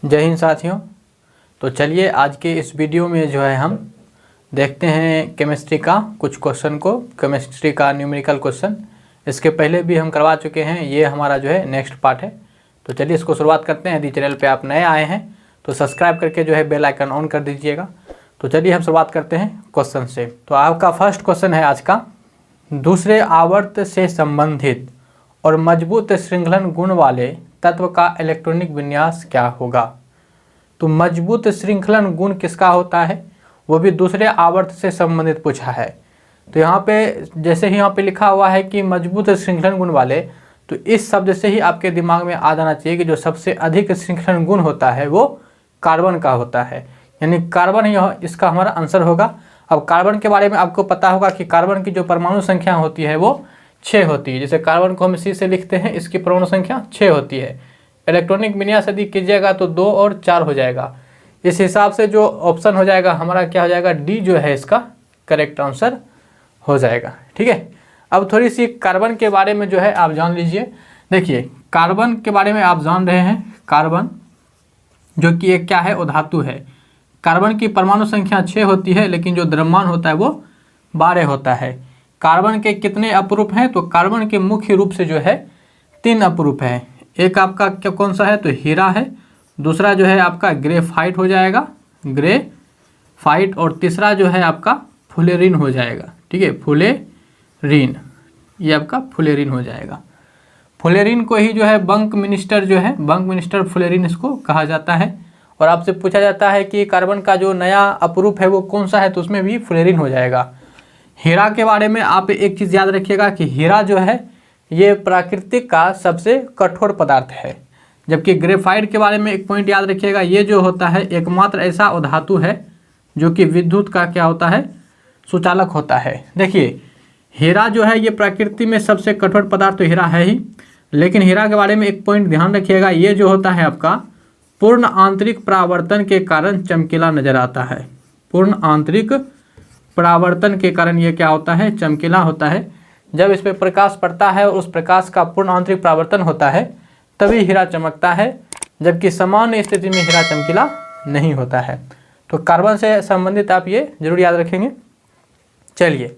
जय हिंद साथियों। तो चलिए आज के इस वीडियो में जो है हम देखते हैं केमिस्ट्री का कुछ क्वेश्चन को, केमिस्ट्री का न्यूमेरिकल क्वेश्चन। इसके पहले भी हम करवा चुके हैं, ये हमारा जो है नेक्स्ट पार्ट है। तो चलिए इसको शुरुआत करते हैं। यदि चैनल पे आप नए आए हैं तो सब्सक्राइब करके जो है बेल आइकन ऑन कर दीजिएगा। तो चलिए हम शुरुआत करते हैं क्वेश्चन से। तो आपका फर्स्ट क्वेश्चन है आज का, दूसरे आवर्त से संबंधित और मजबूत श्रृंखलन गुण वाले तत्व का इलेक्ट्रॉनिक विन्यास क्या होगा। तो मजबूत श्रृंखलन गुण किसका होता है, वो भी दूसरे आवर्त से संबंधित पूछा है। तो यहाँ पे जैसे ही यहाँ पे लिखा हुआ है कि मजबूत श्रृंखलन गुण वाले, तो इस शब्द से ही आपके दिमाग में आ जाना चाहिए कि जो सबसे अधिक श्रृंखलन गुण होता है वो कार्बन का होता है, यानी कार्बन ही इसका हमारा आंसर होगा। अब कार्बन के बारे में आपको पता होगा कि कार्बन की जो परमाणु संख्या होती है वो 6 होती है। जैसे कार्बन को हम C से लिखते हैं, इसकी परमाणु संख्या 6 होती है। इलेक्ट्रॉनिक विन्यास यदि कीजिएगा तो 2 और 4 हो जाएगा। इस हिसाब से जो ऑप्शन हो जाएगा हमारा क्या हो जाएगा, डी जो है इसका करेक्ट आंसर हो जाएगा। ठीक है, अब थोड़ी सी कार्बन के बारे में जो है आप जान लीजिए। देखिए कार्बन के बारे में आप जान रहे हैं, कार्बन जो कि एक क्या है, उधातु है। कार्बन की परमाणु संख्या 6 होती है, लेकिन जो द्रव्यमान होता है वो 12 होता है। कार्बन के कितने अपरूप हैं, तो कार्बन के मुख्य रूप से जो है 3 अपरूप है। एक आपका क्या कौन सा है, तो हीरा है। दूसरा जो है आपका ग्रेफाइट हो जाएगा, ग्रेफाइट। और तीसरा जो है आपका फुलेरिन हो जाएगा। ठीक है, फुलेरिन, ये आपका फुलेरिन हो जाएगा। फुलेरिन को ही जो है बंक मिनिस्टर जो है, बंक मिनिस्टर फुलेरिन इसको कहा जाता है। और आपसे पूछा जाता है कि कार्बन का जो नया अपरूप है वो कौन सा है, तो उसमें भी फुलेरिन हो जाएगा। हीरा के बारे में आप एक चीज़ याद रखिएगा कि हीरा जो है ये प्राकृतिक का सबसे कठोर पदार्थ है। जबकि ग्रेफाइट के बारे में एक पॉइंट याद रखिएगा, ये जो होता है एकमात्र ऐसा उधातु है जो कि विद्युत का क्या होता है, सुचालक होता है। देखिए हीरा जो है ये प्रकृति में सबसे कठोर पदार्थ तो हीरा है ही, लेकिन हीरा के बारे में एक पॉइंट ध्यान रखिएगा, ये जो होता है आपका पूर्ण आंतरिक परावर्तन के कारण चमकीला नजर आता है। पूर्ण आंतरिक परावर्तन के कारण ये क्या होता है, चमकीला होता है। जब इस पर प्रकाश पड़ता है और उस प्रकाश का पूर्ण आंतरिक परावर्तन होता है तभी हीरा चमकता है, जबकि सामान्य स्थिति में हीरा चमकीला नहीं होता है। तो कार्बन से संबंधित आप ये जरूर याद रखेंगे। चलिए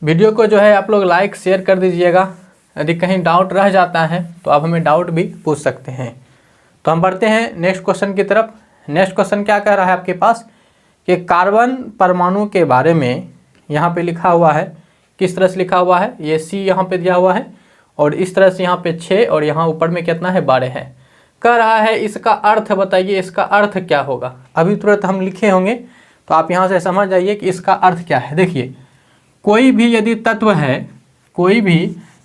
वीडियो को जो है आप लोग लाइक शेयर कर दीजिएगा। यदि कहीं डाउट रह जाता है तो आप हमें डाउट भी पूछ सकते हैं। तो हम बढ़ते हैं नेक्स्ट क्वेश्चन की तरफ। नेक्स्ट क्वेश्चन क्या कह रहा है आपके पास कि कार्बन परमाणु के बारे में यहाँ पे लिखा हुआ है, किस तरह से लिखा हुआ है, ये C यहाँ पे दिया हुआ है और इस तरह से यहाँ पे 6 और यहाँ ऊपर में कितना है, 12 है। कह रहा है इसका अर्थ बताइए, इसका अर्थ क्या होगा। अभी तुरंत हम लिखे होंगे तो आप यहाँ से समझ जाइए कि इसका अर्थ क्या है। देखिए कोई भी यदि तत्व है, कोई भी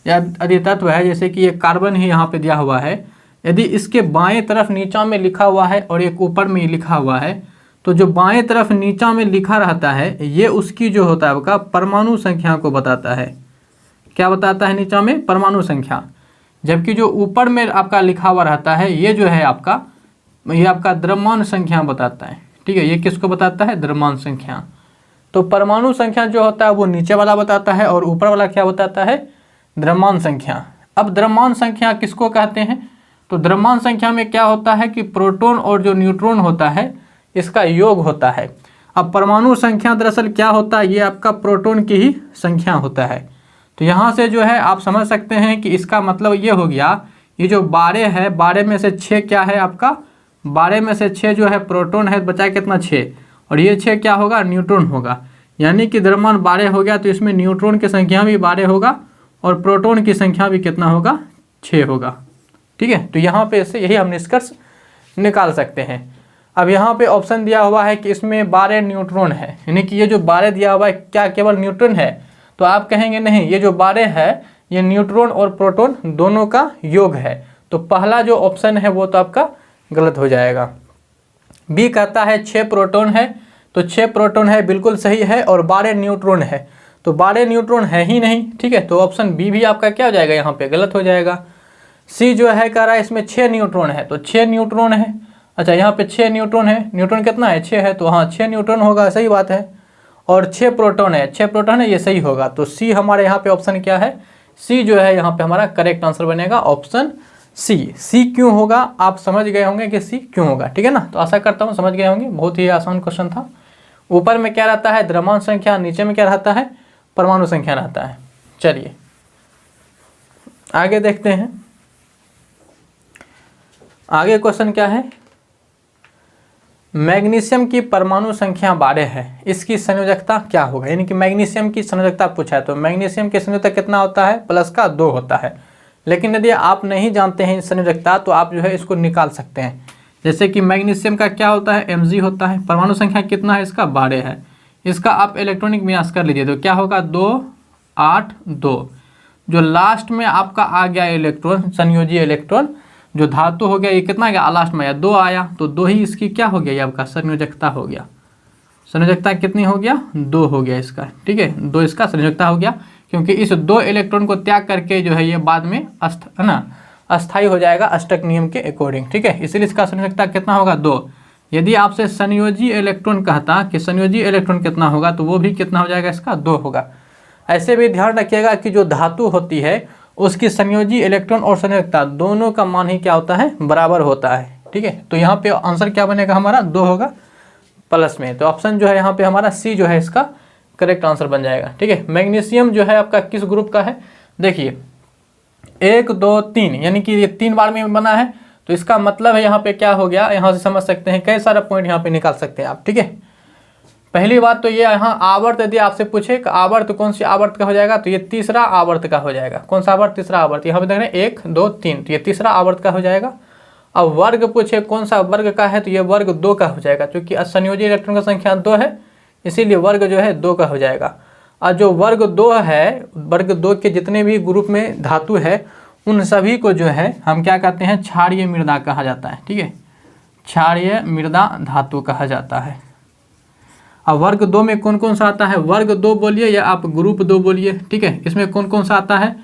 यदि तत्व है, जैसे कि ये कार्बन ही यहाँ पे दिया हुआ है, यदि इसके बाएं तरफ नीचा में लिखा हुआ है और एक ऊपर में लिखा हुआ है, तो जो बाएं तरफ नीचा में लिखा रहता है ये उसकी जो होता है आपका परमाणु संख्या को बताता है। क्या बताता है, नीचा में परमाणु संख्या। जबकि जो ऊपर में आपका लिखा हुआ रहता है ये जो है आपका, ये आपका द्रव्यमान संख्या बताता है। ठीक है, ये किसको बताता है, द्रव्यमान संख्या। तो परमाणु संख्या जो होता है वो नीचे वाला बताता है और ऊपर वाला क्या बताता है, द्रव्यमान संख्या। अब द्रव्यमान संख्या किसको कहते हैं, तो द्रव्यमान संख्या में क्या होता है कि प्रोटॉन और जो न्यूट्रॉन होता है इसका योग होता है। अब परमाणु संख्या दरअसल क्या होता है, ये आपका प्रोटॉन की ही संख्या होता है। तो यहाँ से जो है आप समझ सकते हैं कि इसका मतलब ये हो गया, ये जो 12 है, 12 में से 6 क्या है आपका, 12 में से 6 जो है प्रोटॉन है, बचा कितना 6, और ये 6 क्या होगा, न्यूट्रॉन होगा। यानी कि द्रव्यमान 12 हो गया तो इसमें न्यूट्रॉन की संख्या भी 12 होगा और प्रोटॉन की संख्या भी कितना होगा, 6 होगा। ठीक है, तो यहाँ पे से यही हम निष्कर्ष निकाल सकते हैं। अब यहाँ पे ऑप्शन दिया हुआ है कि इसमें 12 न्यूट्रॉन है, यानी कि ये जो 12 दिया हुआ है क्या केवल न्यूट्रॉन है, तो आप कहेंगे नहीं, ये जो 12 है ये न्यूट्रॉन और प्रोटॉन दोनों का योग है। तो पहला जो ऑप्शन है वो तो आपका गलत हो जाएगा। बी कहता है 6 प्रोटॉन है, तो 6 प्रोटॉन है बिल्कुल सही है और 12 न्यूट्रॉन है, तो 12 न्यूट्रॉन है ही नहीं। ठीक है, तो ऑप्शन बी भी आपका क्या हो जाएगा, यहाँ पे गलत हो जाएगा। सी जो है कह रहा है इसमें 6 न्यूट्रॉन है, तो 6 न्यूट्रॉन है। अच्छा यहाँ पे 6 न्यूट्रॉन है, न्यूट्रॉन कितना है, 6 है, तो हाँ 6 न्यूट्रॉन होगा, सही बात है। और 6 प्रोटॉन है, 6 प्रोटॉन है, ये सही होगा। तो सी हमारे यहाँ पे ऑप्शन क्या है, सी जो है यहाँ पे हमारा करेक्ट आंसर बनेगा, ऑप्शन सी क्यों होगा, आप समझ गए होंगे कि सी क्यों होगा, ठीक है ना। तो आशा करता हूँ समझ गए होंगे, बहुत ही आसान क्वेश्चन था। ऊपर में क्या रहता है, द्रव्यमान संख्या, नीचे में क्या रहता है, परमाणु संख्या रहता है। चलिए आगे देखते हैं, आगे क्वेश्चन क्या है, मैग्नीशियम की परमाणु संख्या 12 है, इसकी संयोजकता क्या होगा। यानी कि मैग्नीशियम की संयोजकता पूछा है, तो मैग्नीशियम की संयोजकता कितना होता है, प्लस का 2 होता है। लेकिन यदि आप नहीं जानते हैं संयोजकता तो आप जो है इसको निकाल सकते हैं। जैसे कि मैग्नीशियम का क्या होता है, Mg होता है, परमाणु संख्या कितना है इसका, 12 है। इसका आप इलेक्ट्रॉनिक विन्यास कर लीजिए तो क्या होगा, 2 8 2। जो लास्ट में आपका आ गया इलेक्ट्रॉन, संयोजी इलेक्ट्रॉन जो धातु हो गया, ये कितना गया, लास्ट में आया 2 आया, तो 2 ही इसकी क्या हो गया, ये आपका संयोजकता हो गया। संयोजकता कितनी हो गया, 2 हो गया इसका, ठीक है, 2 इसका संयोजकता हो गया, क्योंकि इस 2 इलेक्ट्रॉन को त्याग करके जो है ये बाद में अस्थायी हो जाएगा अष्टक नियम के अकॉर्डिंग, ठीक है, इसलिए इसका संयोजकता कितना होगा, 2। यदि आपसे संयोजी इलेक्ट्रॉन कहता कि संयोजी इलेक्ट्रॉन कितना होगा, तो वो भी कितना हो जाएगा, इसका 2 होगा। ऐसे भी ध्यान रखिएगा कि जो धातु होती है उसकी संयोजी इलेक्ट्रॉन और संयोजकता दोनों का मान ही क्या होता है, बराबर होता है, ठीक है। तो यहाँ पे आंसर क्या बनेगा हमारा, 2 होगा प्लस में। तो ऑप्शन जो है यहाँ पे हमारा सी जो है इसका करेक्ट आंसर बन जाएगा, ठीक है। मैग्नीशियम जो है आपका किस ग्रुप का है, देखिए 1 2 3, यानी कि ये 3 बार में बना है, तो इसका मतलब है यहाँ पे क्या हो गया, यहाँ से समझ सकते हैं, कई सारे पॉइंट यहाँ पे निकाल सकते हैं आप, ठीक है। पहली बात तो ये यहाँ आवर्त यदि आपसे पूछे आवर्त कौन सी आवर्त का हो जाएगा, तो ये तीसरा आवर्त का हो जाएगा। कौन सा आवर्त, तीसरा आवर्त। यहाँ पे देख रहे हैं 1 2 3, तो ये तीसरा आवर्त का हो जाएगा। अब वर्ग पूछे कौन सा वर्ग का है, तो ये वर्ग 2 का हो जाएगा, क्योंकि संयोजी इलेक्ट्रॉन का संख्या 2 है, इसीलिए वर्ग जो है 2 का हो जाएगा। और जो वर्ग 2 है, वर्ग 2 के जितने भी ग्रुप में धातु है उन सभी को जो है हम क्या कहते हैं, क्षारीय मृदा कहा जाता है, ठीक है, क्षारीय मृदा धातु कहा जाता है। अब वर्ग 2 में कौन कौन सा आता है, वर्ग 2 बोलिए या आप ग्रुप 2 बोलिए, ठीक है। इसमें कौन कौन सा आता है,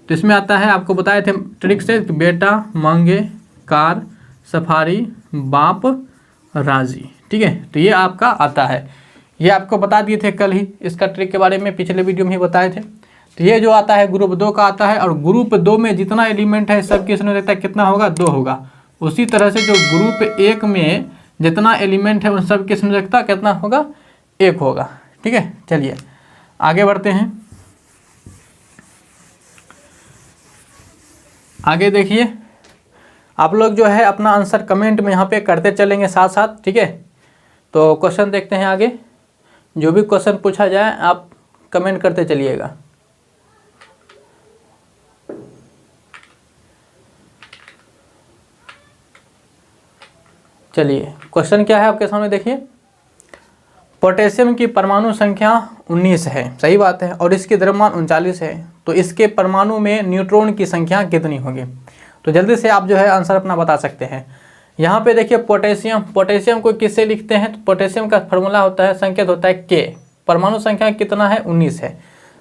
तो इसमें आता है, आपको बताए थे ट्रिक से, बेटा, मंगे, कार, सफारी, बाप, राजी, ठीक है। तो ये आपका आता है, ये आपको बता दिए थे कल ही, इसका ट्रिक के बारे में पिछले वीडियो में ही बताए थे। तो ये जो आता है ग्रुप 2 का आता है, और ग्रुप 2 में जितना एलिमेंट है सबकी संयोजकता कितना होगा, 2 होगा। उसी तरह से जो ग्रुप 1 में जितना एलिमेंट है उन सब की संयोजकता कितना होगा, 1 होगा, ठीक है। चलिए आगे बढ़ते हैं, आगे देखिए, आप लोग जो है अपना आंसर कमेंट में यहाँ पे करते चलेंगे साथ साथ, ठीक है। तो क्वेश्चन देखते हैं आगे, जो भी क्वेश्चन पूछा जाए आप कमेंट करते चलिएगा। चलिए क्वेश्चन क्या है आपके सामने, देखिए पोटेशियम की परमाणु संख्या 19 है, सही बात है, और इसकी द्रव्यमान 39 है, तो इसके परमाणु में न्यूट्रॉन की संख्या कितनी होगी। तो जल्दी से आप जो है आंसर अपना बता सकते हैं। यहाँ पे देखिए पोटेशियम, पोटेशियम को किससे लिखते हैं, तो पोटेशियम का फॉर्मूला होता है, संकेत होता है के। परमाणु संख्या कितना है, 19 है,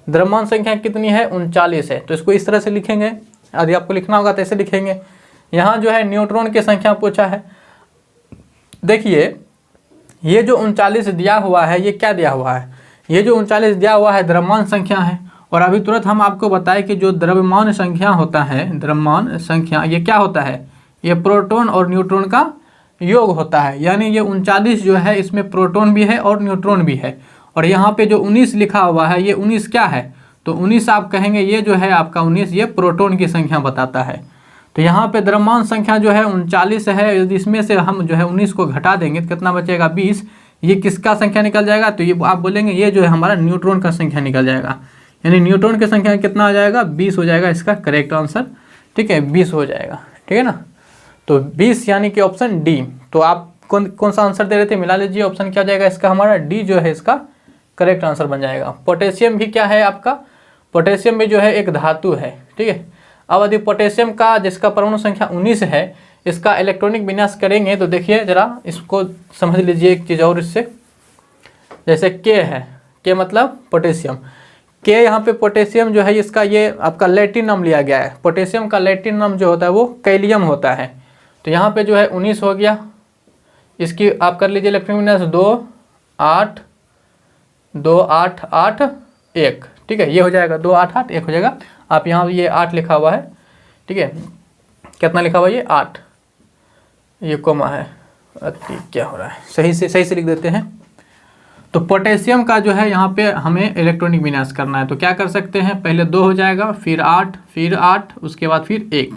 द्रव्यमान संख्या कितनी है, 39 है, तो इसको इस तरह से लिखेंगे। यदि आपको लिखना होगा तो ऐसे लिखेंगे। यहाँ जो है न्यूट्रॉन की संख्या पूछा है, देखिए ये जो 39 दिया हुआ है, ये क्या दिया हुआ है, ये जो 39 दिया हुआ है द्रव्यमान संख्या है। और अभी तुरंत हम आपको बताएं कि जो द्रव्यमान संख्या होता है, द्रव्यमान संख्या ये क्या होता है, ये प्रोटॉन और न्यूट्रॉन का योग होता है। यानी ये 39 जो है इसमें प्रोटॉन भी है और न्यूट्रॉन भी है। और यहाँ पे जो 19 लिखा हुआ है, ये 19 क्या है, तो 19 आप कहेंगे ये जो है आपका 19 ये प्रोटॉन की संख्या बताता है। तो यहाँ पे द्रव्यमान संख्या जो है 39 है, यदि इसमें से हम जो है 19 को घटा देंगे तो कितना बचेगा, 20। ये किसका संख्या निकल जाएगा, तो ये आप बोलेंगे ये जो है हमारा न्यूट्रॉन का संख्या निकल जाएगा। यानी न्यूट्रॉन की संख्या कितना आ जाएगा, 20 हो जाएगा इसका करेक्ट आंसर, ठीक है, 20 हो जाएगा, ठीक है ना। तो 20 यानी कि ऑप्शन डी। तो आप कौन सा आंसर दे रहे थे, मिला लीजिए, ऑप्शन क्या जाएगा इसका, हमारा डी जो है इसका करेक्ट आंसर बन जाएगा। पोटेशियम भी क्या है आपका, पोटेशियम भी जो है एक धातु है, ठीक है। अब यदि पोटेशियम का जिसका परमाणु संख्या 19 है, इसका इलेक्ट्रॉनिक विन्यास करेंगे तो देखिए जरा इसको समझ लीजिए एक चीज़ और इससे, जैसे के है, के मतलब पोटेशियम, के यहाँ पे पोटेशियम जो है इसका ये आपका लैटिन नाम लिया गया है। पोटेशियम का लैटिन नाम जो होता है वो कैलियम होता है। तो यहाँ पे जो है 19 हो गया, इसकी आप कर लीजिए इलेक्ट्रॉनिक विन्यास 2 8 2 8 8 1, ठीक है, ये हो जाएगा 2 8 8 1 हो जाएगा। आप यहाँ ये 8 लिखा हुआ है, ठीक है। कितना लिखा हुआ ये 8, ये कोमा है, क्या हो रहा है, सही से लिख देते हैं। तो पोटेशियम का जो है यहाँ पे हमें इलेक्ट्रॉनिक विन्यास करना है, तो क्या कर सकते हैं, पहले 2 हो जाएगा, फिर 8, उसके बाद फिर 1।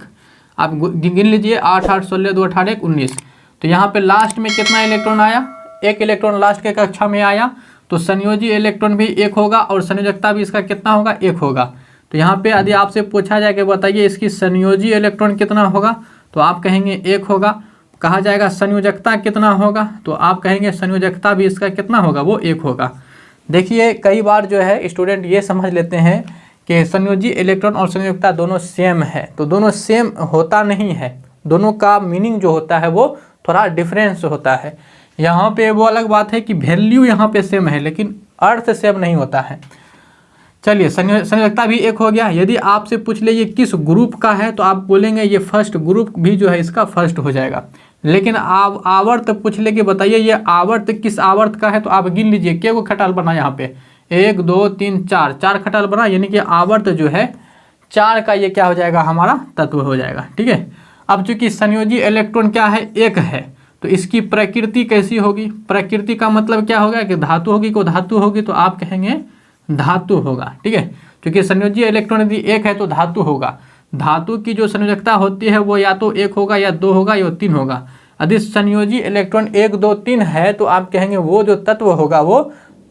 आप गिन लीजिए 8 8 16 2 18 1 19। तो यहाँ पे लास्ट में कितना इलेक्ट्रॉन आया, 1 इलेक्ट्रॉन लास्ट के कक्षा में आया, तो संयोजी इलेक्ट्रॉन भी 1 होगा और संयोजकता भी इसका कितना होगा, 1 होगा। तो यहाँ पे यदि आपसे पूछा जाए कि बताइए इसकी संयोजी इलेक्ट्रॉन कितना होगा, तो आप कहेंगे 1 होगा। कहा जाएगा संयोजकता कितना होगा, तो आप कहेंगे संयोजकता भी इसका कितना होगा, वो 1 होगा। देखिए कई बार जो है स्टूडेंट ये समझ लेते हैं कि संयोजी इलेक्ट्रॉन और संयोजकता दोनों सेम है, तो दोनों सेम होता नहीं है, दोनों का मीनिंग जो होता है वो थोड़ा डिफरेंस होता है। यहाँ पे वो अलग बात है कि वैल्यू यहाँ पे सेम है लेकिन अर्थ सेम नहीं होता है। चलिए संयोजकता भी 1 हो गया। यदि आपसे पूछ ले ये किस ग्रुप का है, तो आप बोलेंगे ये फर्स्ट ग्रुप भी जो है इसका फर्स्ट हो जाएगा। लेकिन आप आवर्त पूछ ले कि बताइए ये आवर्त किस आवर्त का है, तो आप गिन लीजिए क्या वो खटाल बना, यहाँ पे 1 2 3 4 खटाल बना, यानी कि आवर्त जो है 4 का ये क्या हो जाएगा, हमारा तत्व हो जाएगा। ठीक है, अब चूंकि संयोजी इलेक्ट्रॉन क्या है, 1 है, तो इसकी प्रकृति कैसी होगी, प्रकृति का मतलब क्या होगा कि धातु होगी, को धातु होगी, तो आप कहेंगे धातु होगा। ठीक है, क्योंकि संयोजी इलेक्ट्रॉन यदि 1 है तो धातु होगा। धातु की जो संयोजकता होती है वो या तो 1 होगा या 2 होगा या 3 होगा। यदि संयोजी इलेक्ट्रॉन 1 2 3 है तो आप कहेंगे वो जो तत्व होगा वो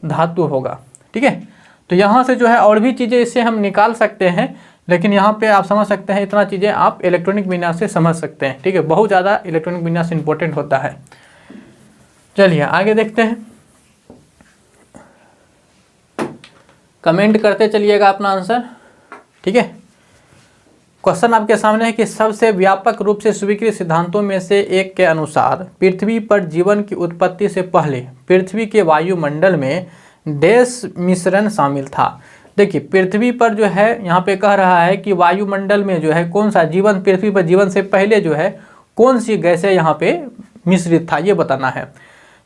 धातु होगा। ठीक है, तो यहाँ से जो है और भी चीज़ें इससे हम निकाल सकते हैं, लेकिन यहाँ पे आप समझ सकते हैं इतना चीज़ें आप इलेक्ट्रॉनिक विन्यास से समझ सकते हैं। ठीक है, बहुत ज़्यादा इलेक्ट्रॉनिक विन्यास इंपॉर्टेंट होता है। चलिए आगे देखते हैं, कमेंट करते चलिएगा अपना आंसर। ठीक है, क्वेश्चन आपके सामने है कि सबसे व्यापक रूप से स्वीकृत सिद्धांतों में से एक के अनुसार पृथ्वी पर जीवन की उत्पत्ति से पहले पृथ्वी के वायुमंडल में डैश मिश्रण शामिल था। देखिए पृथ्वी पर जो है यहाँ पे कह रहा है कि वायुमंडल में जो है कौन सा जीवन, पृथ्वी पर जीवन से पहले जो है कौन सी गैसें यहाँ पे मिश्रित था, ये बताना है।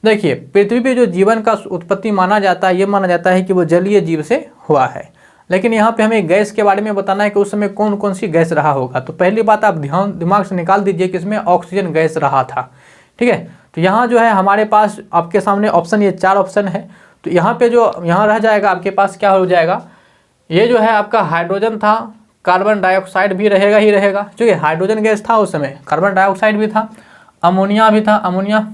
देखिए पृथ्वी पे जो जीवन का उत्पत्ति माना जाता है, ये माना जाता है कि वो जलीय जीव से हुआ है, लेकिन यहाँ पे हमें गैस के बारे में बताना है कि उस समय कौन कौन सी गैस रहा होगा। तो पहली बात आप दिमाग से निकाल दीजिए कि इसमें ऑक्सीजन गैस रहा था। ठीक है, तो यहाँ जो है हमारे पास आपके सामने ऑप्शन, ये 4 ऑप्शन है, तो यहाँ पे जो यहाँ रह जाएगा आपके पास क्या हो जाएगा, ये जो है आपका हाइड्रोजन था, कार्बन डाइऑक्साइड भी रहेगा ही रहेगा, क्योंकि हाइड्रोजन गैस था उस समय, कार्बन डाइऑक्साइड भी था, अमोनिया भी था, अमोनिया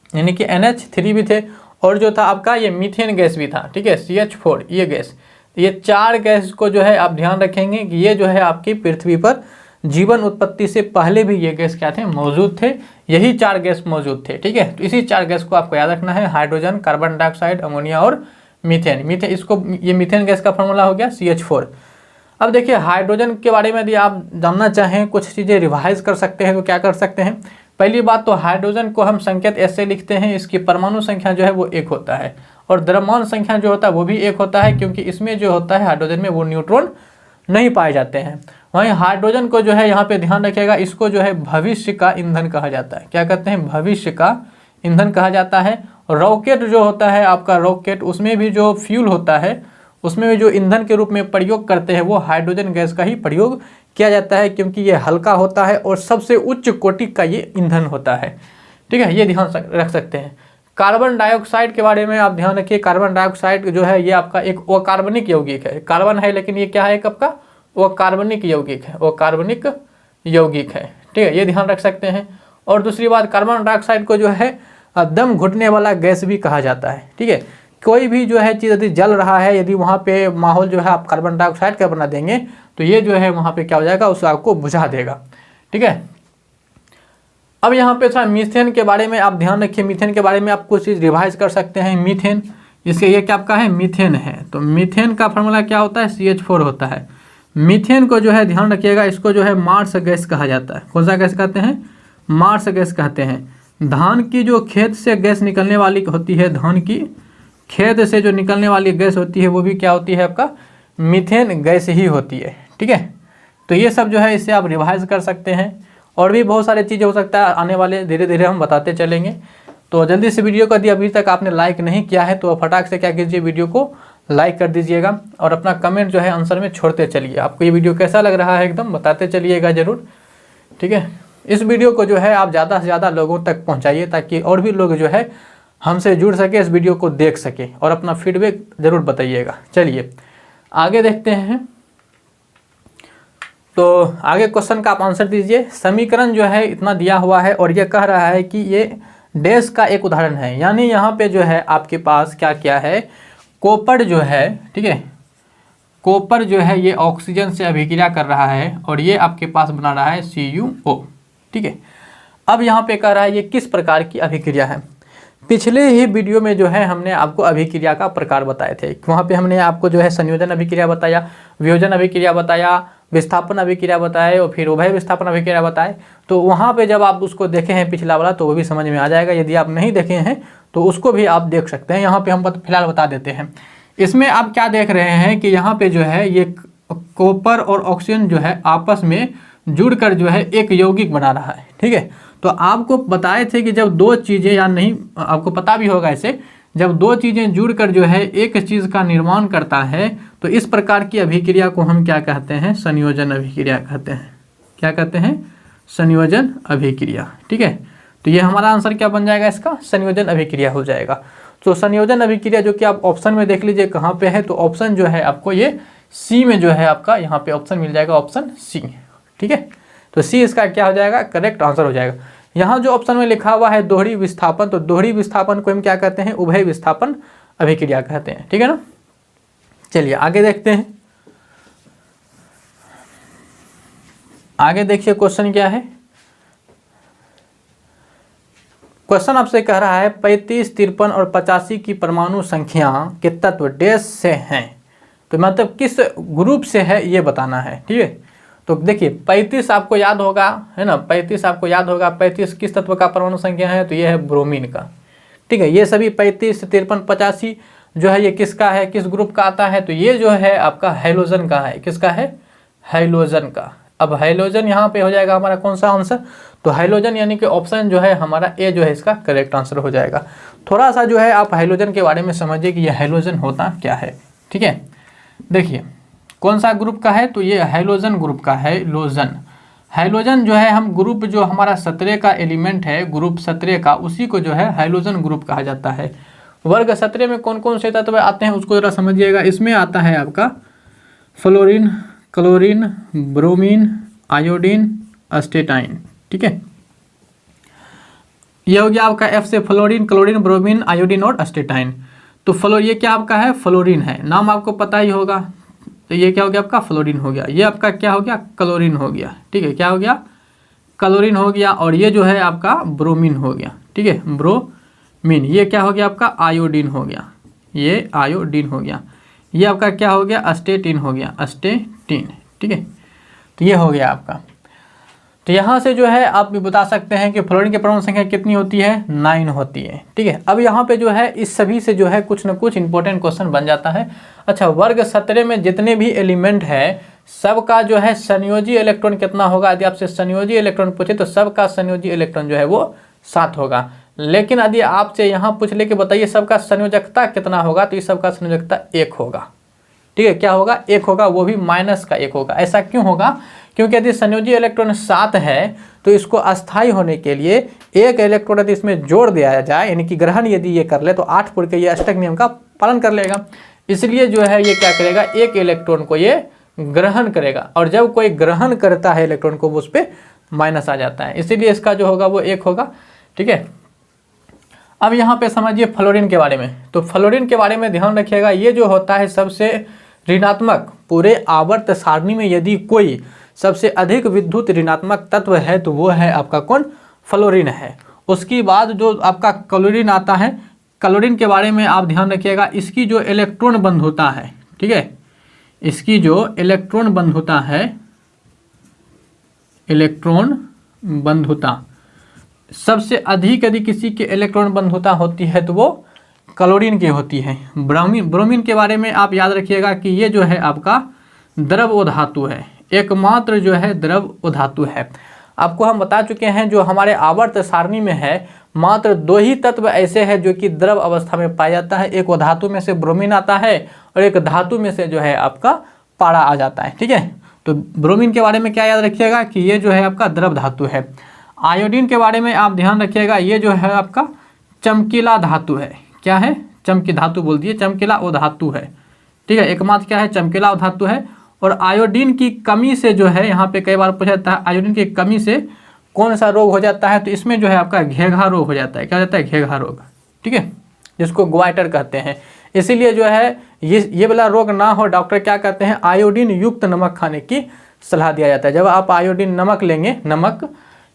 यानी कि NH3 भी थे, और जो था आपका ये मीथेन गैस भी था। ठीक है, CH4 ये गैस, ये 4 गैस को जो है आप ध्यान रखेंगे कि ये जो है आपकी पृथ्वी पर जीवन उत्पत्ति से पहले भी ये गैस क्या थे, मौजूद थे, यही 4 गैस मौजूद थे। ठीक है, तो इसी 4 गैस को आपको याद रखना है, हाइड्रोजन, कार्बन डाइऑक्साइड, अमोनिया और मीथेन। इसको ये मीथेन गैस का फॉर्मूला हो गया CH4। अब देखिए हाइड्रोजन के बारे में यदि आप जानना चाहें, कुछ चीज़ें रिवाइज कर सकते हैं, तो क्या कर सकते हैं। पहली बात तो हाइड्रोजन को हम संकेत ऐसे लिखते हैं, इसकी परमाणु संख्या जो है वो 1 होता है, और द्रव्यमान संख्या जो होता है वो भी 1 होता है, क्योंकि इसमें जो होता है हाइड्रोजन में वो न्यूट्रॉन नहीं पाए जाते हैं। वहीं हाइड्रोजन को जो है यहाँ पे ध्यान रखिएगा, इसको जो है भविष्य का ईंधन कहा जाता है। क्या कहते हैं, भविष्य का ईंधन कहा जाता है। रॉकेट जो होता है आपका, रॉकेट उसमें भी जो फ्यूल होता है, उसमें भी जो ईंधन के रूप में प्रयोग करते हैं वो हाइड्रोजन गैस का ही प्रयोग किया जाता है, क्योंकि ये हल्का होता है और सबसे उच्च कोटि का ये ईंधन होता है। ठीक है, ये ध्यान रख सकते हैं। कार्बन डाइऑक्साइड के बारे में आप ध्यान रखिए, कार्बन डाइऑक्साइड जो है ये आपका एक अकार्बनिक यौगिक है, कार्बन है लेकिन ये क्या है एक आपका अकार्बनिक यौगिक है, अकार्बनिक यौगिक है। ठीक है, ये ध्यान रख सकते हैं। और दूसरी बात, कार्बन डाइऑक्साइड को जो है दम घुटने वाला गैस भी कहा जाता है। ठीक है, कोई भी जो है चीज़ यदि जल रहा है, यदि वहाँ पे माहौल जो है आप कार्बन डाइऑक्साइड का बना देंगे, तो ये जो है वहाँ पे क्या हो जाएगा, उस आग को बुझा देगा। ठीक है, अब यहाँ पे थोड़ा मीथेन के बारे में आप ध्यान रखिए, मीथेन के बारे में आप कुछ चीज़ रिवाइज कर सकते हैं। मीथेन, इसके ये क्या आपका है, मीथेन है, तो मीथेन का फॉर्मूला क्या होता है, CH4 होता है। मीथेन को जो है ध्यान रखिएगा, इसको जो है मार्स गैस कहा जाता है। कौन सा गैस कहते हैं, मार्स गैस कहते हैं। धान की जो खेत से गैस निकलने वाली होती है, धान की खेत से जो निकलने वाली गैस होती है वो भी क्या होती है आपका, मीथेन गैस ही होती है। ठीक है, तो ये सब जो है इससे आप रिवाइज कर सकते हैं, और भी बहुत सारी चीज़ें हो सकता है आने वाले धीरे धीरे हम बताते चलेंगे। तो जल्दी से वीडियो को यदि अभी तक आपने लाइक नहीं किया है तो फटाक से क्या कीजिए, वीडियो को लाइक कर दीजिएगा, और अपना कमेंट जो है आंसर में छोड़ते चलिए। आपको ये वीडियो कैसा लग रहा है एकदम बताते चलिएगा ज़रूर। ठीक है। इस वीडियो को जो है आप ज़्यादा से ज़्यादा लोगों तक पहुँचाइए ताकि और भी लोग जो है हमसे जुड़ सके, इस वीडियो को देख सके और अपना फीडबैक ज़रूर बताइएगा। चलिए आगे देखते हैं। तो आगे क्वेश्चन का आप आंसर दीजिए। समीकरण जो है इतना दिया हुआ है और ये कह रहा है कि ये डैश का एक उदाहरण है, यानी यहाँ पे जो है आपके पास क्या क्या है, कॉपर जो है, ठीक है, कॉपर जो है ये ऑक्सीजन से अभिक्रिया कर रहा है और ये आपके पास बना रहा है CuO, ठीक है। अब यहाँ पे कह रहा है ये किस प्रकार की अभिक्रिया है। पिछले ही वीडियो में जो है हमने आपको अभिक्रिया का प्रकार बताए थे, वहाँ पे हमने आपको जो है संयोजन अभिक्रिया बताया, वियोजन अभिक्रिया बताया, विस्थापन अभिक्रिया बताए और फिर उभय विस्थापन अभिक्रिया बताए। तो वहाँ पे जब आप उसको देखे हैं पिछला वाला तो वो भी समझ में आ जाएगा। यदि आप नहीं देखे हैं तो उसको भी आप देख सकते हैं। यहाँ पे हम फिलहाल बता देते हैं। इसमें आप क्या देख रहे हैं कि यहाँ पे जो है ये कॉपर और ऑक्सीजन जो है आपस में जुड़कर जो है एक यौगिक बना रहा है, ठीक है। तो आपको बताए थे कि जब दो चीज़ें, या नहीं आपको पता भी होगा ऐसे, जब दो चीज़ें जुड़कर जो है एक चीज़ का निर्माण करता है तो इस प्रकार की अभिक्रिया को हम क्या कहते हैं, संयोजन अभिक्रिया कहते हैं। क्या कहते हैं, संयोजन अभिक्रिया, ठीक है। तो ये हमारा आंसर क्या बन जाएगा, इसका संयोजन अभिक्रिया हो जाएगा। तो संयोजन अभिक्रिया जो कि आप ऑप्शन में देख लीजिए कहाँ पे है, तो ऑप्शन जो है आपको ये सी में जो है आपका यहाँ पे ऑप्शन मिल जाएगा, ऑप्शन सी, ठीक है। तो सी इसका क्या हो जाएगा, करेक्ट आंसर हो जाएगा। यहाँ जो ऑप्शन में लिखा हुआ है दोहरी विस्थापन, तो दोहरी विस्थापन को हम क्या कहते हैं, उभय विस्थापन अभिक्रिया कहते हैं, ठीक है ना। चलिए आगे देखते हैं। आगे देखिए क्वेश्चन क्या है। क्वेश्चन आपसे कह रहा है 35, 53 और 85 की परमाणु संख्या के तत्व डैश से हैं, तो मतलब किस ग्रुप से है ये बताना है, ठीक है। तो देखिए 35 आपको याद होगा, है ना, 35 आपको याद होगा। 35 किस तत्व का परमाणु संख्या है, तो ये है ब्रोमीन का, ठीक है। ये सभी 35, 53, 85 जो है ये किसका है, किस ग्रुप का आता है, तो ये जो है आपका हैलोजन का है। किसका है, हैलोजन का। अब हैलोजन यहाँ पे हो जाएगा हमारा कौन सा आंसर, तो हैलोजन यानी कि ऑप्शन जो है हमारा ए जो है इसका करेक्ट आंसर हो जाएगा। थोड़ा सा जो है आप हैलोजन के बारे में समझिए कि यह हैलोजन होता क्या है, ठीक है। देखिए कौन सा ग्रुप का है, तो ये हैलोजन ग्रुप का है। हैलोजन जो है हम ग्रुप जो हमारा 17 का एलिमेंट है, ग्रुप 17 का, उसी को जो है हैलोजन ग्रुप कहा जाता है। वर्ग 17 में कौन कौन से तत्व आते हैं उसको जरा समझिएगा। इसमें आता है आपका फ्लोरीन, क्लोरीन, ब्रोमीन, आयोडीन, अस्टेटाइन, ठीक है। ये हो गया आपका एफ से फ्लोरीन, क्लोरीन, ब्रोमीन, आयोडीन और अस्टेटाइन। तो ये क्या आपका है, फ्लोरीन है, नाम आपको पता ही होगा। तो ये क्या हो गया आपका, फ्लोरीन हो गया। ये आपका क्या हो गया, क्लोरीन हो गया, ठीक है। क्या हो गया, क्लोरीन हो गया। और ये जो है आपका ब्रोमीन हो गया, ठीक है, ब्रोमीन। ये क्या हो गया आपका, आयोडीन हो गया, ये आयोडीन हो गया। ये आपका क्या हो गया, अस्टेटिन हो गया, अस्टेटिन, ठीक है। तो ये हो गया आपका। तो यहाँ से जो है आप भी बता सकते हैं कि फ्लोरीन की परमाणु संख्या कितनी होती है, 9 होती है, ठीक है। अब यहाँ पे जो है इस सभी से जो है कुछ न कुछ इंपॉर्टेंट क्वेश्चन बन जाता है। अच्छा, वर्ग 17 में जितने भी एलिमेंट है सबका जो है संयोजी इलेक्ट्रॉन कितना होगा। यदि आपसे संयोजी इलेक्ट्रॉन पूछे तो सबका संयोजी इलेक्ट्रॉन जो है वो 7 होगा। लेकिन यदि आपसे यहाँ पूछ ले कि बताइए सबका संयोजकता कितना होगा, तो इस सबका संयोजकता 1 होगा, ठीक है। क्या होगा, 1 होगा, वो भी -1 होगा। ऐसा क्यों होगा, क्योंकि यदि संयोजी इलेक्ट्रॉन 7 है तो इसको अस्थायी होने के लिए एक इलेक्ट्रॉन यदि इसमें जोड़ दिया जाए, यानी कि ग्रहण यदि ये कर ले तो 8 पुर के ये अष्टक नियम का पालन कर लेगा। इसलिए जो है ये क्या करेगा, एक इलेक्ट्रॉन को ये ग्रहण करेगा, और जब कोई ग्रहण करता है इलेक्ट्रॉन को वो उस पर माइनस आ जाता है, इसीलिए इसका जो होगा वो 1 होगा, ठीक है। अब यहाँ पे समझिए फ्लोरीन के बारे में। तो फ्लोरीन के बारे में ध्यान रखिएगा, ये जो होता है सबसे ऋणात्मक, पूरे आवर्त सारणी में यदि कोई सबसे अधिक विद्युत ऋणात्मक तत्व है तो वो है आपका कौन, फ्लोरीन है। उसके बाद जो आपका क्लोरीन आता है, क्लोरीन के बारे में आप ध्यान रखिएगा, इसकी जो इलेक्ट्रॉन बंधुता है, ठीक है, इसकी जो इलेक्ट्रॉन बंधुता है, इलेक्ट्रॉन बंधुता सबसे अधिक यदि किसी की इलेक्ट्रॉन बंधुता होती है तो वो क्लोरीन की होती है। ब्रोमीन के बारे में आप याद रखिएगा कि ये जो है आपका द्रव धातु है, एकमात्र जो है द्रव धातु है। आपको हम बता चुके हैं जो हमारे आवर्त सारणी में है मात्र 2 ही तत्व ऐसे हैं जो कि द्रव अवस्था में पाया जाता है। एक धातु में से ब्रोमीन आता है और एक धातु में से जो है आपका पारा आ जाता है, ठीक है। तो ब्रोमीन के बारे में क्या याद रखिएगा कि ये जो है आपका द्रव धातु है। आयोडीन के बारे में आप ध्यान रखिएगा, ये जो है आपका चमकीला धातु है। क्या है? चमकी धातु बोल दिए, चमकीला वो धातु है। ठीक है, एकमात्र क्या है? चमकीला वो धातु है। और आयोडीन की कमी से जो है, यहाँ पे कई बार पूछा जाता है आयोडीन की कमी से कौन सा रोग हो जाता है, तो इसमें जो है आपका घेघा रोग हो जाता है। क्या हो जाता है? घेघा रोग। ठीक है, जिसको ग्वाइटर कहते हैं। इसीलिए जो है ये वाला रोग ना हो, डॉक्टर क्या कहते हैं? आयोडीन युक्त नमक खाने की सलाह दिया जाता है। जब आप आयोडीन नमक लेंगे, नमक,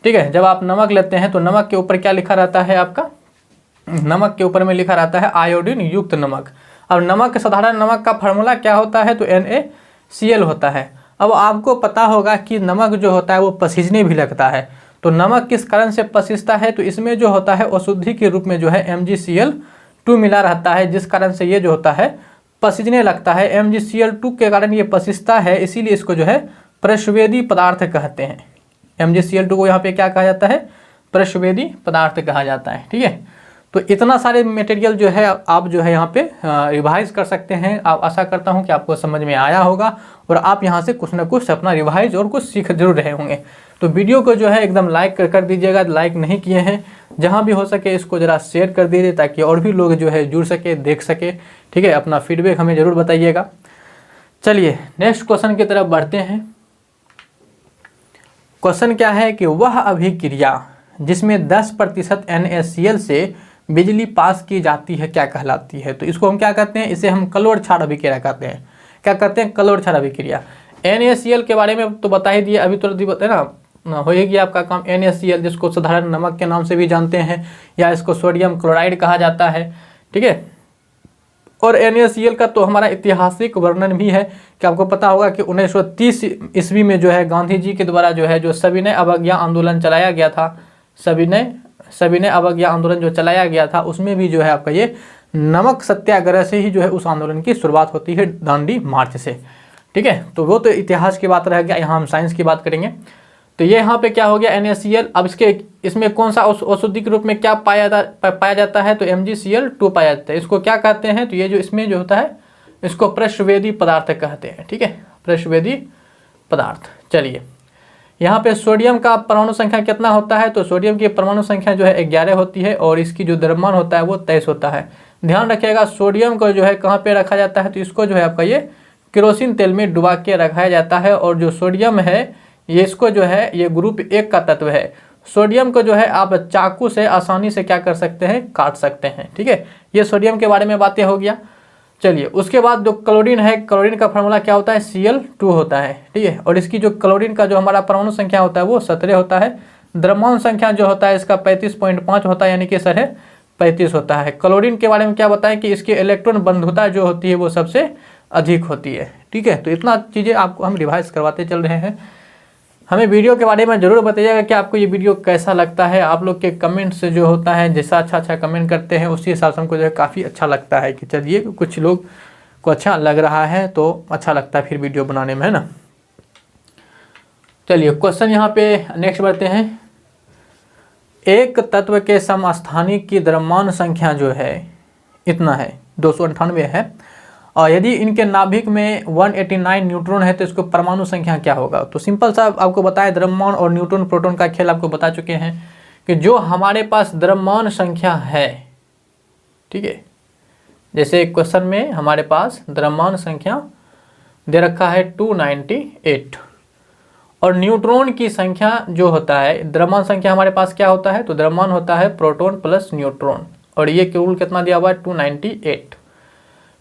ठीक है, जब आप नमक लेते हैं तो नमक के ऊपर क्या लिखा रहता है आपका? नमक के ऊपर में लिखा रहता है आयोडीन युक्त नमक। अब नमक, साधारण नमक का फार्मूला क्या होता है? तो NaCl होता है। अब आपको पता होगा कि नमक जो होता है वो पसीजने भी लगता है। तो नमक किस कारण से पसीजता है? तो इसमें जो होता है अशुद्धि के रूप में जो है MgCl2 मिला रहता है, जिस कारण से ये जो होता है पसीजने लगता है। MgCl2 के कारण ये पसीजता है, इसीलिए इसको जो है प्रश्वेदी पदार्थ कहते हैं। MgCl2 को यहाँ पे क्या कहा जाता है? प्रश्वेदी पदार्थ कहा जाता है। ठीक है, तो इतना सारे मटेरियल जो है आप जो है यहाँ पे रिवाइज कर सकते हैं। आप आशा करता हूँ कि आपको समझ में आया होगा और आप यहाँ से कुछ ना कुछ अपना रिवाइज और कुछ सीख जरूर रहे होंगे। तो वीडियो को जो है एकदम लाइक कर दीजिएगा, लाइक नहीं किए हैं, जहाँ भी हो सके इसको ज़रा शेयर कर दीजिए ताकि और भी लोग जो है जुड़ सके, देख सके। ठीक है, अपना फीडबैक हमें ज़रूर बताइएगा। चलिए नेक्स्ट क्वेश्चन की तरफ बढ़ते हैं। क्वेश्चन क्या है कि वह अभिक्रिया जिसमें 10% NaCl से बिजली पास की जाती है क्या कहलाती है? तो इसको हम क्या कहते हैं? इसे हम कलोड़ क्षार अभिक्रिया कहते हैं। क्या कहते हैं? कलोड़ क्षार अभिक्रिया। NaCl के बारे में तो बता ही दिए, अभी तुरंत बताए ना, होएगी आपका काम। NaCl जिसको साधारण नमक के नाम से भी जानते हैं या इसको सोडियम क्लोराइड कहा जाता है। ठीक है, और NaCl का तो हमारा ऐतिहासिक वर्णन भी है कि आपको पता होगा कि 1930 ईस्वी में जो है गांधी जी के द्वारा जो है जो सविनय अवज्ञा आंदोलन चलाया गया था, सविनय अवज्ञा आंदोलन जो चलाया गया था, उसमें भी जो है आपका ये नमक सत्याग्रह से ही जो है उस आंदोलन की शुरुआत होती है, दांडी मार्च से। ठीक है, तो वो तो इतिहास की बात रह गया, यहाँ हम साइंस की बात करेंगे। तो ये यहाँ पे क्या हो गया? NaCl। अब इसमें कौन सा औषधि के रूप में क्या पाया जाता है? तो MgCl2 पाया जाता है। इसको क्या कहते हैं? तो ये जो इसमें जो होता है इसको प्रश्वेदी पदार्थ कहते हैं। ठीक है, प्रश्वेदी पदार्थ। चलिए, यहाँ पे सोडियम का परमाणु संख्या कितना होता है? तो सोडियम की परमाणु संख्या जो है 11 होती है और इसकी जो द्रव्यमान होता है वो 23 होता है। ध्यान रखिएगा, सोडियम को जो है कहाँ पे रखा जाता है? तो इसको जो है आपका ये केरोसिन तेल में डुबा के रखाया जाता है। और जो सोडियम है ये इसको जो है ये ग्रुप 1 का तत्व है। सोडियम को जो है आप चाकू से आसानी से क्या कर सकते हैं? काट सकते हैं। ठीक है, ये सोडियम के बारे में बातें हो गया। चलिए, उसके बाद जो क्लोरीन है, क्लोरीन का फार्मूला क्या होता है? Cl2 होता है। ठीक है, और इसकी जो क्लोरीन का जो हमारा परमाणु संख्या होता है वो 17 होता है। द्रव्यमान संख्या जो होता है इसका 35.5 होता है, यानी कि 35 होता है। क्लोरीन के बारे में क्या बताएं कि इसकी इलेक्ट्रॉन बंधुता जो होती है वो सबसे अधिक होती है। ठीक है, तो इतना चीज़ें आपको हम रिवाइज करवाते चल रहे हैं। हमें वीडियो के बारे में ज़रूर बताइएगा कि आपको ये वीडियो कैसा लगता है। आप लोग के कमेंट से जो होता है, जैसा अच्छा कमेंट करते हैं उसी हिसाब से हमको जो है काफ़ी अच्छा लगता है कि चलिए कुछ लोग को अच्छा लग रहा है तो अच्छा लगता है फिर वीडियो बनाने में, है ना। चलिए क्वेश्चन यहाँ पे नेक्स्ट बढ़ते हैं। एक तत्व के समस्थानिक की द्रव्यमान संख्या जो है इतना है, 298 है, और यदि इनके नाभिक में 189 न्यूट्रॉन है तो इसको परमाणु संख्या क्या होगा? तो सिंपल सा आपको बताया, द्रव्यमान और न्यूट्रॉन प्रोटॉन का खेल आपको बता चुके हैं कि जो हमारे पास द्रव्यमान संख्या है, ठीक है, जैसे क्वेश्चन में हमारे पास द्रव्यमान संख्या दे रखा है 298 और न्यूट्रॉन की संख्या जो होता है, द्रव्यमान संख्या हमारे पास क्या होता है? तो द्रव्यमान होता है प्रोटॉन प्लस न्यूट्रॉन, और ये केवल कितना दिया हुआ है?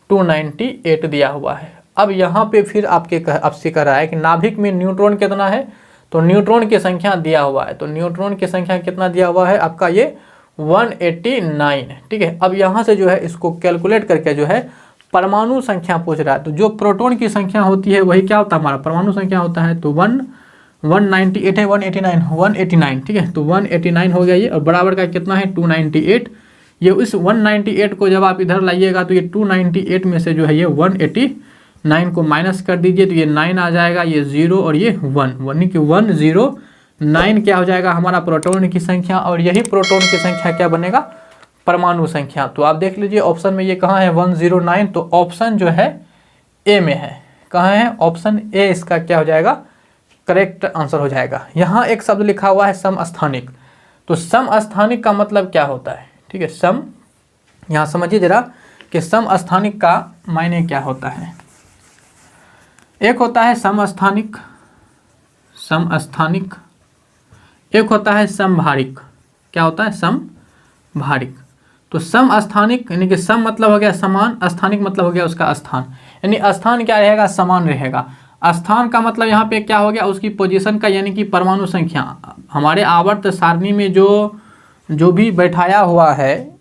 298 दिया हुआ है। अब यहाँ पे फिर आपसे कह रहा है कि नाभिक में न्यूट्रॉन कितना है? तो न्यूट्रॉन की संख्या दिया हुआ है, तो न्यूट्रॉन की संख्या कितना दिया हुआ है आपका? ये 189। ठीक है, अब यहाँ से जो है इसको कैलकुलेट करके जो है परमाणु संख्या पूछ रहा है। तो जो प्रोटॉन की संख्या होती है वही क्या होता है? हमारा परमाणु संख्या होता है। तो 198 है, 189। ठीक है, तो 189 हो गया ये, और बराबर का कितना है? 298। ये इस 198 को जब आप इधर लाइएगा तो ये 298 में से जो है ये 189 को माइनस कर दीजिए तो ये 9 आ जाएगा, ये 0 और ये 1, यानी कि 109 क्या हो जाएगा? हमारा प्रोटॉन की संख्या, और यही प्रोटॉन की संख्या क्या बनेगा? परमाणु संख्या। तो आप देख लीजिए ऑप्शन में ये कहाँ है? 109, तो ऑप्शन जो है ए में है। कहाँ है, ऑप्शन ए इसका क्या हो जाएगा, करेक्ट आंसर हो जाएगा। यहाँ एक शब्द लिखा हुआ है समस्थानिक। तो समस्थानिक का मतलब क्या होता है, ठीक है, सम, यहाँ समझिए जरा कि समस्थानिक का मायने क्या होता है। एक होता है समस्थानिक, समस्थानिक, एक होता है समभारिक। क्या होता है, समभारिक। तो समस्थानिक यानी कि सम मतलब हो गया समान, स्थानिक मतलब हो गया उसका स्थान, यानी स्थान क्या रहेगा, समान रहेगा। स्थान का मतलब यहाँ पे क्या हो गया, उसकी पोजीशन का, यानी कि परमाणु संख्या। हमारे आवर्त सारणी में जो भी बैठाया हुआ है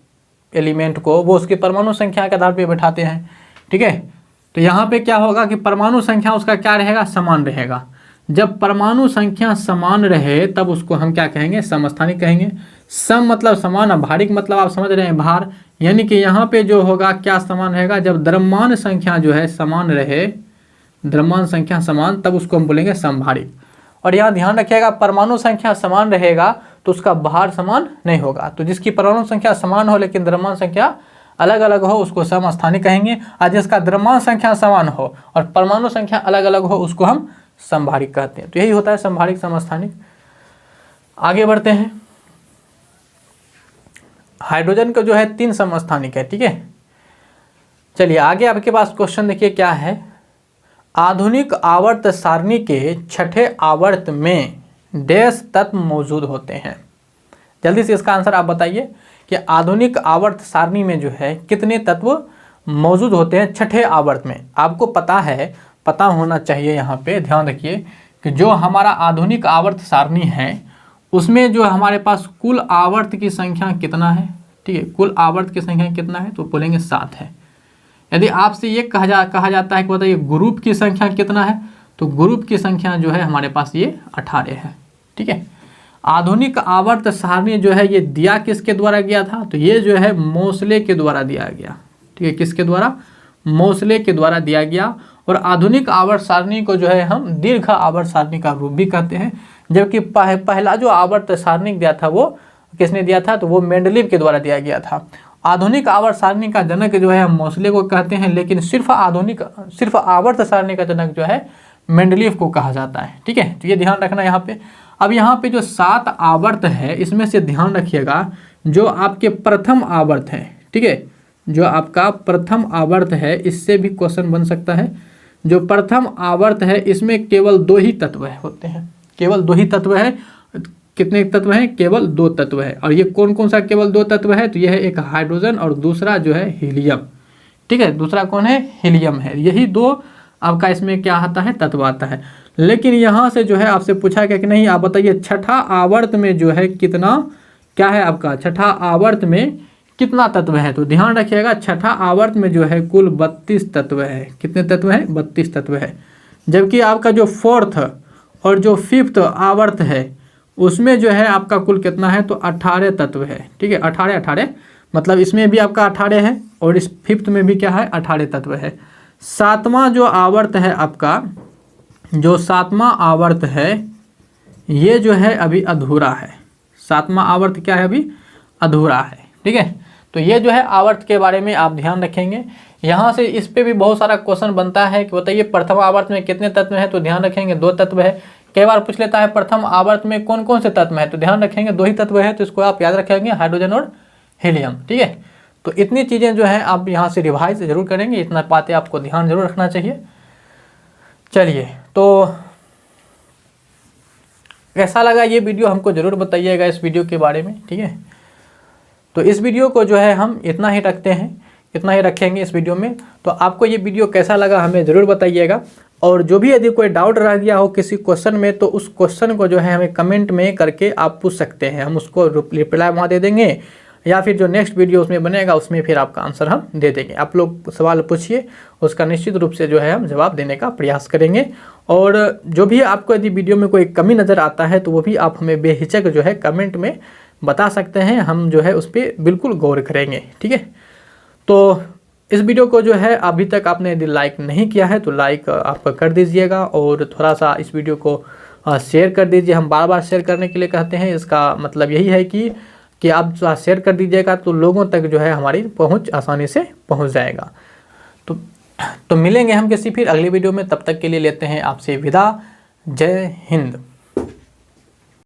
एलिमेंट को, वो उसकी परमाणु संख्या के आधार पे बैठाते हैं, ठीक है। तो यहाँ पे क्या होगा कि परमाणु संख्या उसका क्या रहेगा, समान रहेगा। जब परमाणु संख्या समान रहे तब उसको हम क्या कहेंगे, समस्थानिक कहेंगे। सम मतलब समान, भारिक मतलब आप समझ रहे हैं भार, यानी कि यहाँ पे जो होगा क्या समान रहेगा, जब द्रव्यमान संख्या जो है समान रहे, द्रव्यमान संख्या समान, तब उसको हम बोलेंगे समभारिक। और यहाँ ध्यान रखिएगा, परमाणु संख्या समान रहेगा तो उसका भार समान नहीं होगा। तो जिसकी परमाणु संख्या समान हो लेकिन द्रव्यमान संख्या अलग अलग हो उसको समस्थानिक कहेंगे, और जिसका द्रव्यमान संख्या समान हो और परमाणु संख्या अलग अलग हो उसको हम समभारिक कहते हैं। तो यही होता है समभारिक समस्थानिक। आगे बढ़ते हैं। हाइड्रोजन का जो है 3 समस्थानिक है, ठीक है। चलिए आगे आपके पास क्वेश्चन देखिए क्या है, आधुनिक आवर्त सारणी के छठे आवर्त में डैश तत्व मौजूद होते हैं। जल्दी से इसका आंसर आप बताइए कि आधुनिक आवर्त सारणी में जो है कितने तत्व मौजूद होते हैं छठे आवर्त में। आपको पता है, पता होना चाहिए, यहाँ पे ध्यान रखिए कि जो हमारा आधुनिक आवर्त सारणी है उसमें जो हमारे पास कुल आवर्त की संख्या कितना है, ठीक है, कुल आवर्त की संख्या कितना है, तो बोलेंगे 7 है। यदि आपसे ये कहा जाता है कि बताइए ग्रुप की संख्या कितना है, तो ग्रुप की संख्या जो है हमारे पास ये 18 है, ठीक है। आधुनिक आवर्त सारणी जो है ये दिया किसके द्वारा गया था, तो ये जो है मोसले के द्वारा दिया गया, ठीक है, किसके द्वारा, मोसले के द्वारा दिया गया। और आधुनिक आवर्त सारणी को जो है हम दीर्घ आवर्त सारणी का रूप भी कहते हैं। जबकि पहला जो आवर्त सारणी दिया था वो किसने दिया था, तो वो मेंडलीव के द्वारा दिया गया था। आधुनिक आवर्त सारणी का जनक जो है हम मोसले को कहते हैं, लेकिन सिर्फ आवर्त सारणी का जनक जो है मेंडलीव को कहा जाता है, ठीक है। तो ये ध्यान रखना यहाँ पे। अब यहाँ पे जो 7 आवर्त है इसमें से ध्यान रखिएगा, जो आपके प्रथम आवर्त है, ठीक है, जो आपका प्रथम आवर्त है इससे भी क्वेश्चन बन सकता है। जो प्रथम आवर्त है इसमें केवल 2 ही तत्व होते हैं, केवल 2 ही तत्व है। कितने तत्व हैं, केवल 2 तत्व है। और ये कौन कौन सा केवल 2 तत्व है, तो यह है एक हाइड्रोजन और दूसरा जो है हीलियम, ठीक है, दूसरा कौन है, हीलियम है। यही 2 आपका इसमें क्या आता है, तत्व आता है। लेकिन यहाँ से जो है आपसे पूछा गया कि नहीं आप बताइए छठा आवर्त में जो है कितना, क्या है आपका छठा आवर्त में कितना तत्व है, तो ध्यान रखिएगा छठा आवर्त में जो है कुल 32 तत्व है। कितने तत्व है, 32 तत्व है। जबकि आपका जो 4th और जो 5th आवर्त है उसमें जो है आपका कुल कितना है, तो 18 तत्व है, ठीक है, 18 मतलब इसमें भी आपका 18 है और इस 5th में भी क्या है, 18 तत्व है। 7वां जो आवर्त है आपका, जो 7वां आवर्त है ये जो है अभी अधूरा है। 7वां आवर्त क्या है, अभी अधूरा है, ठीक है। तो ये जो है आवर्त के बारे में आप ध्यान रखेंगे। यहाँ से इस पे भी बहुत सारा क्वेश्चन बनता है कि बताइए प्रथम आवर्त में कितने तत्व हैं, तो ध्यान रखेंगे 2 तत्व है। कई बार पूछ लेता है प्रथम आवर्त में कौन कौन से तत्व हैं, तो ध्यान रखेंगे 2 ही तत्व है, तो इसको आप याद रखेंगे, हाइड्रोजन और हीलियम, ठीक है। तो इतनी चीज़ें जो हैं आप यहाँ से रिवाइज जरूर करेंगे, इतना बातें आपको ध्यान जरूर रखना चाहिए। चलिए, तो कैसा लगा ये वीडियो हमको ज़रूर बताइएगा इस वीडियो के बारे में, ठीक है। तो इस वीडियो को जो है हम इतना ही रखते हैं, इतना ही रखेंगे इस वीडियो में। तो आपको ये वीडियो कैसा लगा हमें ज़रूर बताइएगा। और जो भी यदि कोई डाउट रह गया हो किसी क्वेश्चन में, तो उस क्वेश्चन को जो है हमें कमेंट में करके आप पूछ सकते हैं, हम उसको रिप्लाई वहाँ दे देंगे, या फिर जो नेक्स्ट वीडियो उसमें बनेगा उसमें फिर आपका आंसर हम दे देंगे। आप लोग सवाल पूछिए, उसका निश्चित रूप से जो है हम जवाब देने का प्रयास करेंगे। और जो भी आपको यदि वीडियो में कोई कमी नज़र आता है तो वो भी आप हमें बेहिचक जो है कमेंट में बता सकते हैं, हम जो है उस पर बिल्कुल गौर करेंगे, ठीक है। तो इस वीडियो को जो है अभी तक आपने यदि लाइक नहीं किया है तो लाइक आप कर दीजिएगा, और थोड़ा सा इस वीडियो को शेयर कर दीजिए। हम बार बार शेयर करने के लिए कहते हैं, इसका मतलब यही है कि आप शेयर कर दीजिएगा तो लोगों तक जो है हमारी पहुंच आसानी से पहुंच जाएगा। तो तो मिलेंगे हम किसी फिर अगली वीडियो में, तब तक के लिए लेते हैं आपसे विदा। जय हिंद।